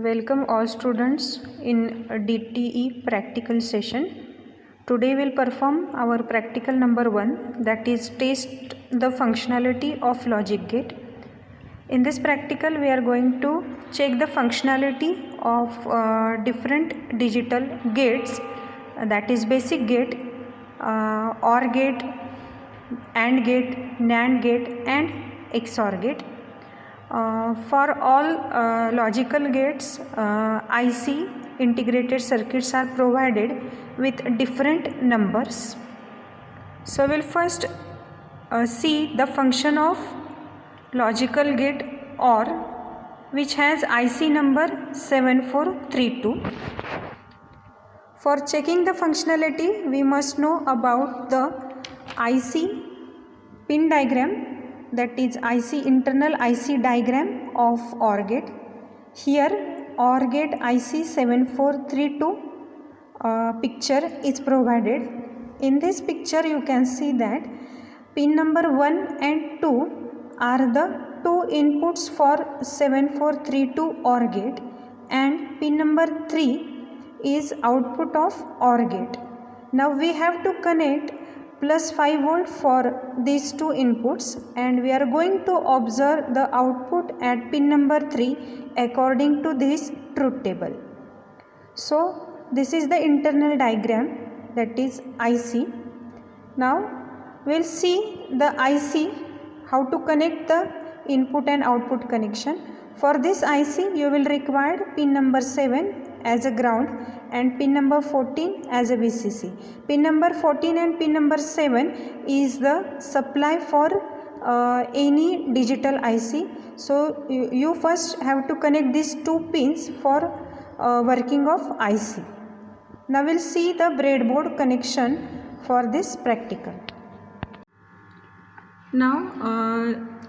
Welcome all students in DTE practical session. Today we'll perform our practical number 1, that is test the functionality of logic gate. In this practical we are going to check the functionality of different digital gates, that is basic gate, OR gate, AND gate, NAND gate and XOR gate. For all logical gates, IC integrated circuits are provided with different numbers. So we'll first see the function of logical gate OR, which has IC number 7432. For checking the functionality, we must know about the IC pin diagram, that is internal IC diagram of OR gate. Here OR gate IC 7432 picture is provided. In this picture you can see that pin number 1 and 2 are the two inputs for 7432 OR gate, and pin number 3 is output of OR gate. Now we have to connect plus 5 volt for these two inputs, and we are going to observe the output at pin number 3 according to this truth table. So this is the internal diagram, that is IC. Now we'll see the IC, how to connect the input and output connection. For this IC you will require pin number 7 as a ground and pin number 14 as a VCC. Pin number 14 and pin number 7 is the supply for any digital IC. So you first have to connect these two pins for working of IC. Now we'll see the breadboard connection for this practical. Now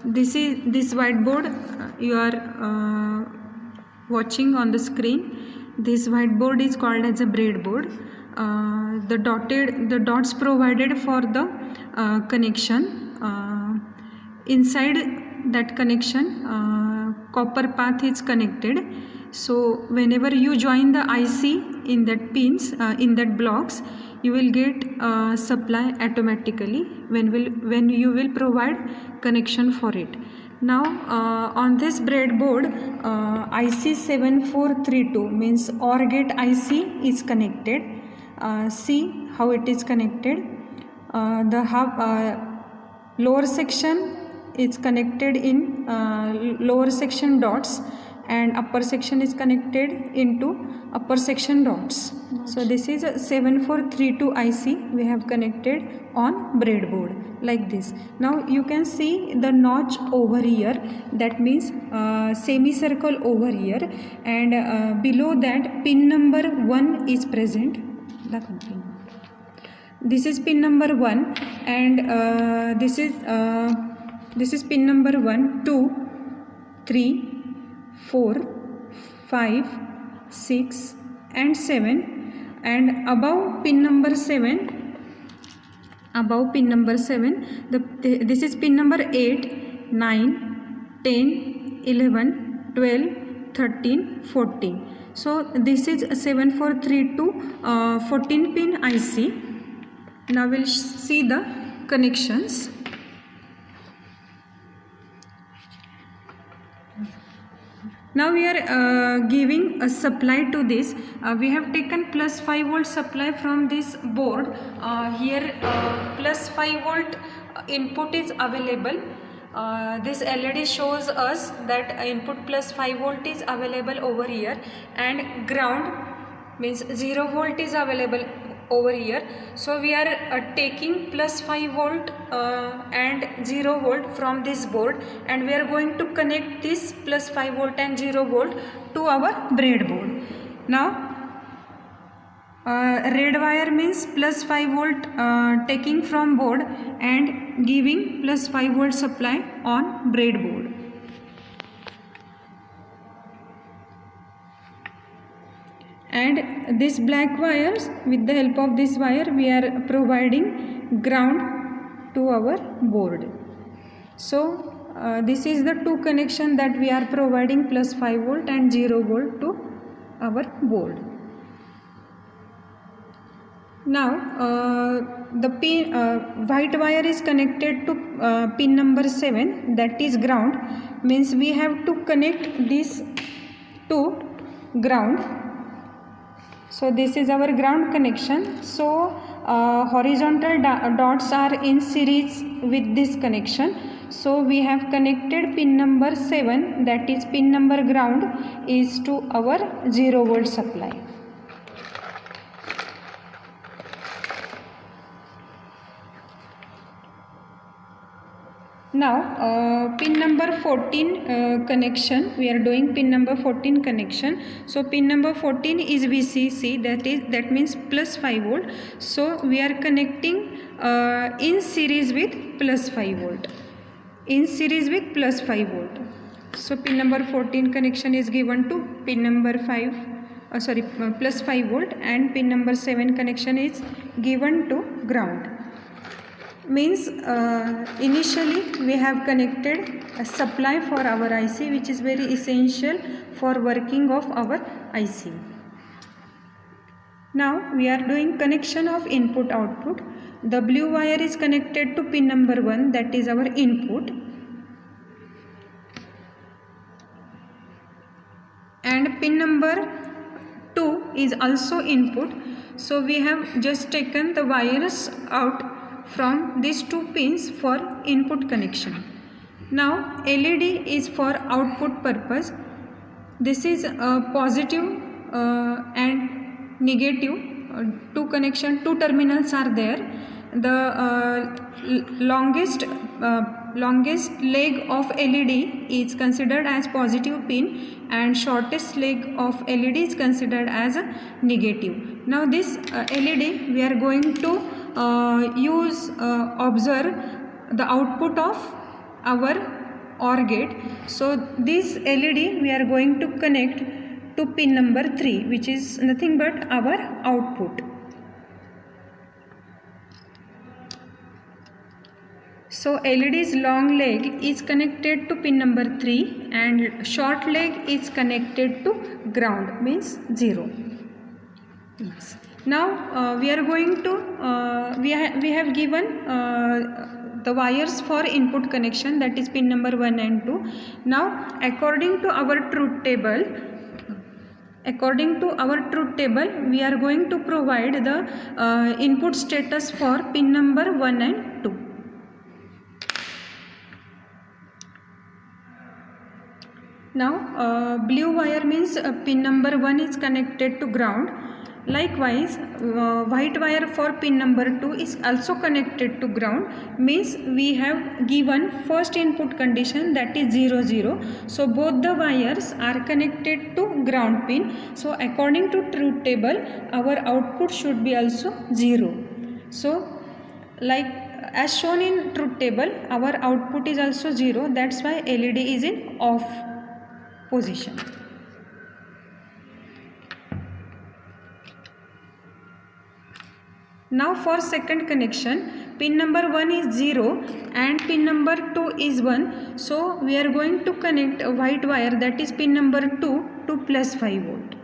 this whiteboard you are watching on the screen. This whiteboard is called as a breadboard. The dots provided for the connection. Inside that connection, copper path is connected. So whenever you join the IC in that pins, in that blocks, you will get supply automatically when you will provide connection for it. Now on this breadboard, IC 7432 means OR gate IC is connected. See how it is connected. The lower section is connected in lower section dots, and upper section is connected into upper section dots. So this is a 7432 IC we have connected on breadboard like this. Now you can see the notch over here, that means semicircle over here, and below that pin number 1 is present. This is pin number 1, and this is pin number 1, 2, 3, 4, 5, 6 and 7, and above pin number 7, this is pin number 8, 9, 10, 11, 12, 13, 14. So this is 7432 14 pin IC. Now we'll see the connections. Now we are giving a supply to this. We have taken plus 5 volt supply from this board. Here plus 5 volt input is available. This LED shows us that input plus 5 volt is available over here, and ground means 0 volt is available over here. So we are taking plus 5 volt and 0 volt from this board, and we are going to connect this plus 5 volt and 0 volt to our breadboard. Now red wire means plus 5 volt taking from board and giving plus 5 volt supply on breadboard. And this black wires, with the help of this wire we are providing ground to our board. So this is the two connection that we are providing, plus 5 volt and 0 volt to our board. Now the pin white wire is connected to pin number 7, that is ground, means we have to connect this to ground. So this is our ground connection. So horizontal dots are in series with this connection. So we have connected pin number 7, that is pin number ground, is to our 0 volt supply. Now pin number 14 connection, we are doing pin number 14 connection. So pin number 14 is VCC, that means plus 5 volt. So we are connecting in series with plus 5 volt. In series with plus 5 volt. So pin number 14 connection is given to pin number plus 5 volt, and pin number 7 connection is given to ground. Means initially we have connected a supply for our IC, which is very essential for working of our IC. Now we are doing connection of input output. The blue wire is connected to pin number 1, that is our input, and pin number 2 is also input. So we have just taken the wires out from these two pins for input connection. Now LED is for output purpose. This is a positive and negative two terminals are there. The longest leg of LED is considered as positive pin, and shortest leg of LED is considered as a negative. Now this LED we are going to observe the output of our OR gate. So this LED we are going to connect to pin number 3, which is nothing but our output. So LED's long leg is connected to pin number 3 and short leg is connected to ground, means 0. Yes. Now we are going to we have given the wires for input connection, that is pin number 1 and 2. Now according to our truth table, we are going to provide the input status for pin number 1 and 2. Now blue wire means pin number 1 is connected to ground. Likewise white wire for pin number 2 is also connected to ground, means we have given first input condition, that is 0 0. So both the wires are connected to ground pin. So according to truth table our output should be also 0. So like as shown in truth table our output is also 0, that's why LED is in off position. Now for second connection, pin number 1 is 0 and pin number 2 is 1. So we are going to connect a white wire, that is pin number 2, to plus 5 volt.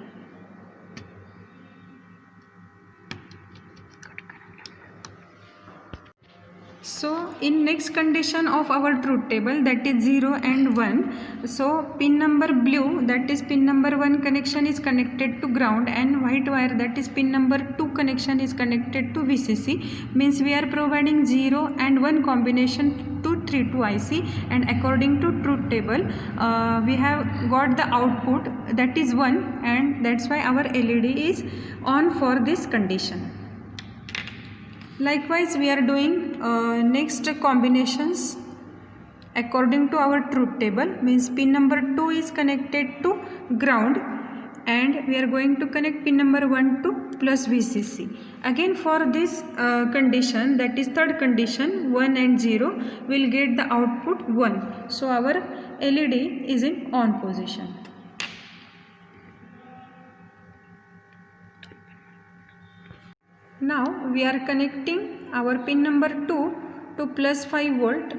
So in next condition of our truth table, that is 0 and 1. So pin number blue, that is pin number 1 connection is connected to ground, and white wire, that is pin number 2 connection is connected to VCC. Means we are providing 0 and 1 combination to 3 to IC, and according to truth table we have got the output, that is 1, and that's why our LED is on for this condition. Likewise we are doing next combinations according to our truth table. Means pin number 2 is connected to ground and we are going to connect pin number 1 to plus VCC. Again for this condition, that is third condition, 1 and 0, will get the output 1. So our LED is in on position. Now we are connecting our pin number 2 to plus 5 volt,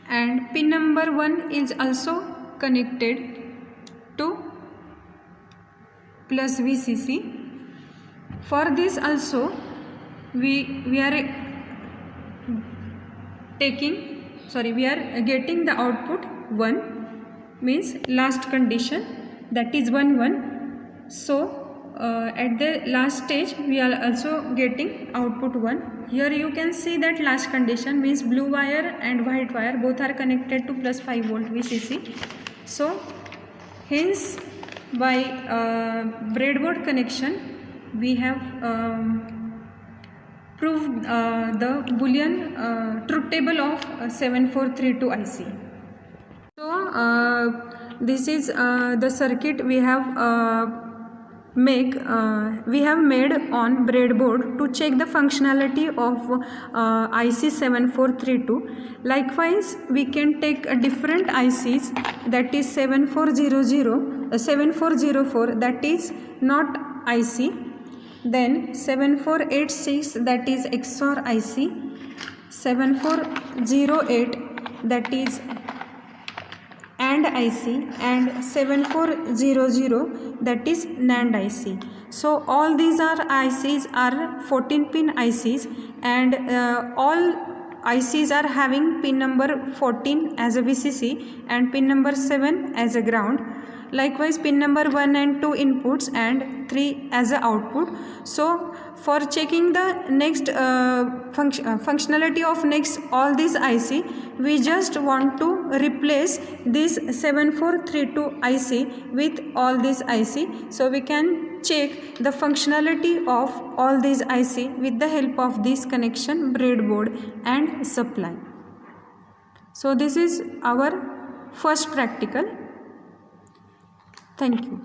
and pin number 1 is also connected to plus VCC. For this also we are getting the output 1, means last condition, that is 1 1. So at the last stage we are also getting output 1. Here you can see that last condition means blue wire and white wire both are connected to plus 5 volt VCC. So hence by breadboard connection we have proved the Boolean truth table of 7432 IC. So this is the circuit we have made on breadboard to check the functionality of IC 7432. Likewise, we can take different ICs, that is 7400, 7404, that is not IC. Then 7486, that is XOR IC. 7408, that is AND IC, and 7400, that is NAND IC. So all these are ICs are 14 pin ICs, and all ICs are having pin number 14 as a VCC and pin number 7 as a ground. Likewise, pin number 1 and 2 inputs and 3 as a output. So for checking the next functionality of next all these IC, we just want to replace this 7432 IC with all these IC. So we can check the functionality of all these IC with the help of this connection, breadboard and supply. So this is our first practical. Thank you.